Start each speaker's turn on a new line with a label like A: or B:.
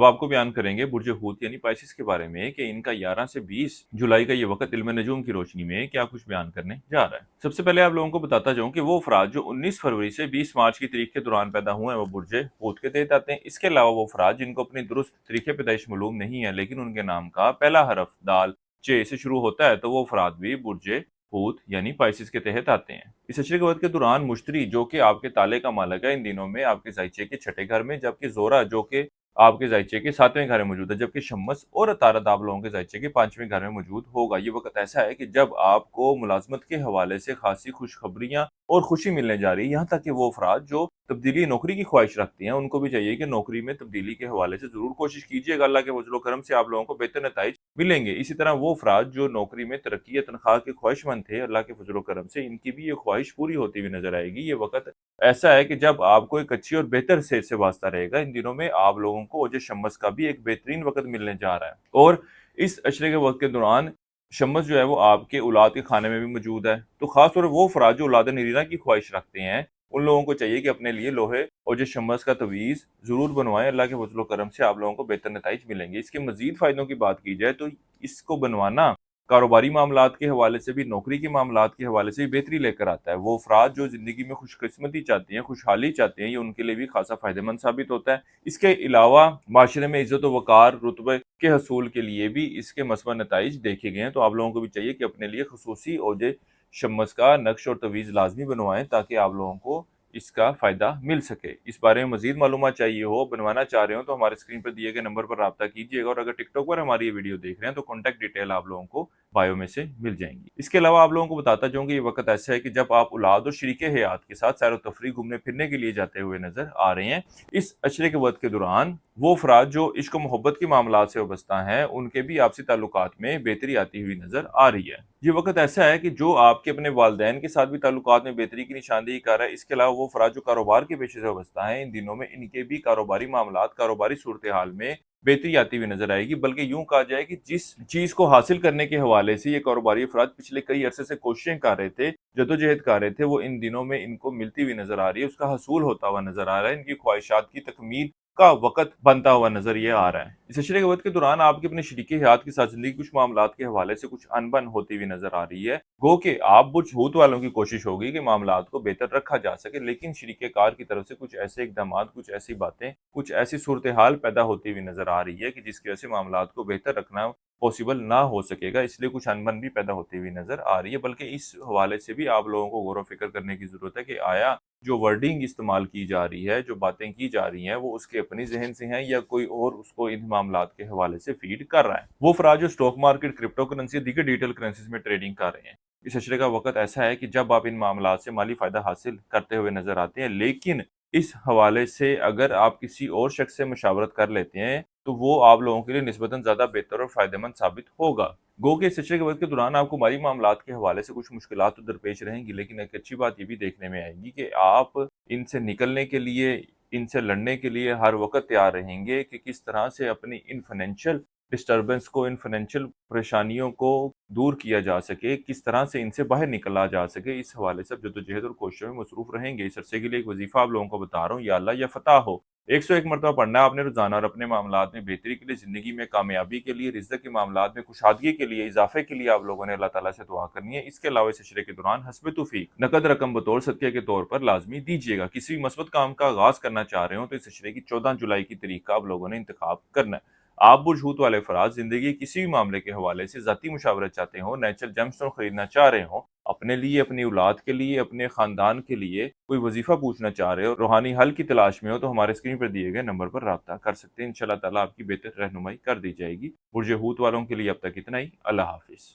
A: अब आपको बयान करेंगे बुर्ज हूत यानी पाइसिस के बारे में कि इनका 11 से 20 जुलाई का ये वक्त इल्म नजूम की रोशनी में क्या कुछ बयान करने जा रहा है। सबसे पहले आप लोगों को बताता जाऊं कि वो अफराद जो 19 फरवरी से 20 मार्च की तारीख के दौरान पैदा हुए हैं वो बुर्ज हूत के तहत आते हैं। इसके अलावा वो अफराद जिनको अपनी दुरुस्त तरीके पैदाइश मालूम नहीं है लेकिन उनके नाम का पहला हरफ दाल चे से शुरू होता है तो वो अफराद भी बुर्ज हूत यानी पाइसिस के तहत आते हैं। इस अशरे के वक्त के दौरान मुश्तरी जो कि आपके ताले का मालिक है इन दिनों में आपके जायचे के छठे घर में, जबकि जोरा जो कि आपके जायचे के 7वें घर में मौजूद है, जबकि शम्मस और अतारद आप लोगों के जायचे के 5वें घर में मौजूद होगा। ये वक्त ऐसा है कि जब आपको मुलाजमत के हवाले से खासी खुशखबरियां और खुशी मिलने जा रही है। यहाँ तक कि वो अफराद जो तब्दीली नौकरी की ख्वाहिश रखती हैं उनको भी चाहिए कि नौकरी में तब्दीली के हवाले से जरूर कोशिश कीजिएगा। अल्लाह के फजल करम से आप लोगों को बेहतर नताइज मिलेंगे। इसी तरह वो अफराद जो नौकरी में तरक्की या तनख्वाह के ख्वाहिशमंद थे, अल्लाह के फजल करम से इनकी भी ये ख्वाहिश पूरी होती हुई नजर आएगी। ये वक्त ऐसा है कि जब आपको एक अच्छी और बेहतर सेहत से वास्ता रहेगा। इन दिनों में आप लोगों को ओजे शम्मस का भी एक बेहतरीन वक्त मिलने जा रहा है और इस अशरे के वक्त के दौरान शम्मस जो है वो आपके औलाद के खाने में भी मौजूद है। तो खास तौर पर वो अफराद जो औलाद नरीना की ख्वाहिश रखते हैं उन लोगों को चाहिए कि अपने लिए लोहे ओजे शम्मस का तवीज़ जरूर बनवाएं। अल्लाह के फजल करम से आप लोगों को बेहतर नताइज मिलेंगे। इसके मजीद फायदों की बात की जाए तो इसको बनवाना कारोबारी मामलात के हवाले से भी, नौकरी के मामलात के हवाले से भी बेहतरी लेकर आता है। वो अफराद जो ज़िंदगी में खुशकिस्मती चाहते हैं, खुशहाली चाहते हैं, ये उनके लिए भी खासा फ़ायदेमंद साबित होता है। इसके अलावा माशरे में इज़्ज़त व वक़ार, रुतबे के हसूल के लिए भी इसके मस्बत नताइज देखे गए हैं। तो आप लोगों को भी चाहिए कि अपने लिए खुसूसी ओजे शम्मस का नक्श और तवीज़ लाज़मी बनवाएँ ताकि आप लोगों को इसका फ़ायदा मिल सके। इस बारे में मज़ीद मालूमात चाहिए हो, बनवाना चाह रहे हो तो हमारे स्क्रीन पर दिए गए नंबर पर राब्ता कीजिएगा और अगर टिकटॉक पर हमारी ये वीडियो देख रहे हैं तो कॉन्टैक्ट डिटेल आप लोगों को बायो में से मिल जाएंगी। इसके अलावा आप लोगों को बताता जाऊं कि ये वक्त ऐसा है कि जब आप औलाद और शरीके हयात के साथ सैर व तफरीह घूमने फिरने के लिए जाते हुए नजर आ रहे हैं। इस अशरे के वक्त के दौरान वो अफराद जो इश्क और मोहब्बत के मामला से वाबस्ता हैं उनके भी आपसी ताल्लुकात में बेहतरी आती हुई नजर आ रही है। ये वक्त ऐसा है कि जो आपके अपने वालदैन के साथ भी ताल्लुकात में बेहतरी की निशानदेही कर रहा है। इसके अलावा वो अफराद जो कारोबार के पेशे से वाबस्ता हैं इन दिनों में इनके भी कारोबारी मामलात, कारोबारी सूरत हाल में बेहतरी आती हुई नजर आएगी। बल्कि यूं कहा जाए कि जिस चीज को हासिल करने के हवाले से ये कारोबारी अफराद पिछले कई अरसे से कोशिशें कर रहे थे, जदोजहद कर रहे थे, वो इन दिनों में इनको मिलती हुई नजर आ रही है, उसका हसूल होता हुआ नजर आ रहा है। इनकी ख्वाहिशात की तकमील का वक्त बनता हुआ नजर ये आ रहा है। इस अशरे के वक्त के दौरान आपके अपने शरीके हयात के साथ जिंदगी कुछ मामलात के हवाले से कुछ अनबन होती हुई नजर आ रही है। गो कि आप बुर्ज हूत वालों की कोशिश होगी कि मामलात को बेहतर रखा जा सके, लेकिन शरीके कार की तरफ से कुछ ऐसे इकदाम, कुछ ऐसी बातें, कुछ ऐसी सूरत हाल पैदा होती हुई नजर आ रही है कि जिसकी वजह से मामलात को बेहतर रखना पॉसिबल ना हो सकेगा। इसलिए कुछ अनबन भी पैदा होती हुई नजर आ रही है। बल्कि इस हवाले से भी आप लोगों को गौर व फिक्र करने की जरूरत है कि आया जो वर्डिंग इस्तेमाल की जा रही है, जो बातें की जा रही हैं, वो उसके अपनी जहन से हैं या कोई और उसको इन मामलात के हवाले से फीड कर रहा है। वो अफराद जो स्टॉक मार्केट, क्रिप्टो करेंसी, दीगर डिजिटल करेंसीज में ट्रेडिंग कर रहे हैं, इस अशरे का वक्त ऐसा है कि जब आप इन मामलात से माली फायदा हासिल करते हुए नजर आते हैं, लेकिन इस हवाले से अगर आप किसी और शख्स से मशावरत कर लेते हैं तो वो आप लोगों के लिए निस्बतन ज्यादा बेहतर और फायदेमंद साबित होगा। गो के इस सिलसिले के वक्त के दौरान आपको माली मामलात के हवाले से कुछ मुश्किलात तो दरपेश रहेंगी, लेकिन एक अच्छी बात ये भी देखने में आएगी कि आप इनसे निकलने के लिए, इनसे लड़ने के लिए हर वक्त तैयार रहेंगे कि किस तरह से अपनी इन फाइनेंशियल डिस्टर्बेंस को, इन फाइनेंशियल परेशानियों को दूर किया जा सके, किस तरह से इनसे बाहर निकला जा सके। इस हवाले से जद्दोजहद और कोशिशों में मसरूफ रहेंगे। इस अरसे के लिए एक वजीफा आप लोगों को बता रहा हूँ, या अल्लाह या फतह हो। 101 मरतबा पढ़ना है आपने रोजाना और अपने मामलात में बेहतरी के लिए, जिंदगी में कामयाबी के लिए, रिज़्क़ के मामलात में खुशहादगी के लिए, इजाफे के लिए आप लोगों ने अल्लाह ताला से दुआ करनी है। इसके अलावा इस अशरे के दौरान हस्ब तौफीक नकद रकम बतौर सदक़े के तौर पर लाजमी दीजिएगा। किसी भी मस्बत काम का आगाज करना चाह रहे हो तो इस अशरे की 14 जुलाई की तारीख का आप लोगों ने इंतखाब करना है। आप बुर्ज हूत वाले अफराद जिंदगी किसी भी मामले के हवाले से ज़ाती मुशावरत चाहते हो, नेचुरल जेमस्टोन खरीदना चाह रहे हो, अपने लिए, अपनी औलाद के लिए, अपने खानदान के लिए कोई वजीफा पूछना चाह रहे हो, रूहानी हल की तलाश में हो, तो हमारे स्क्रीन पर दिए गए नंबर पर राब्ता कर सकते हैं। इंशाअल्लाह ताला आपकी बेहतर रहनुमाई कर दी जाएगी। बुर्ज हूत वालों के लिए अब तक इतना ही। अल्लाह हाफिज।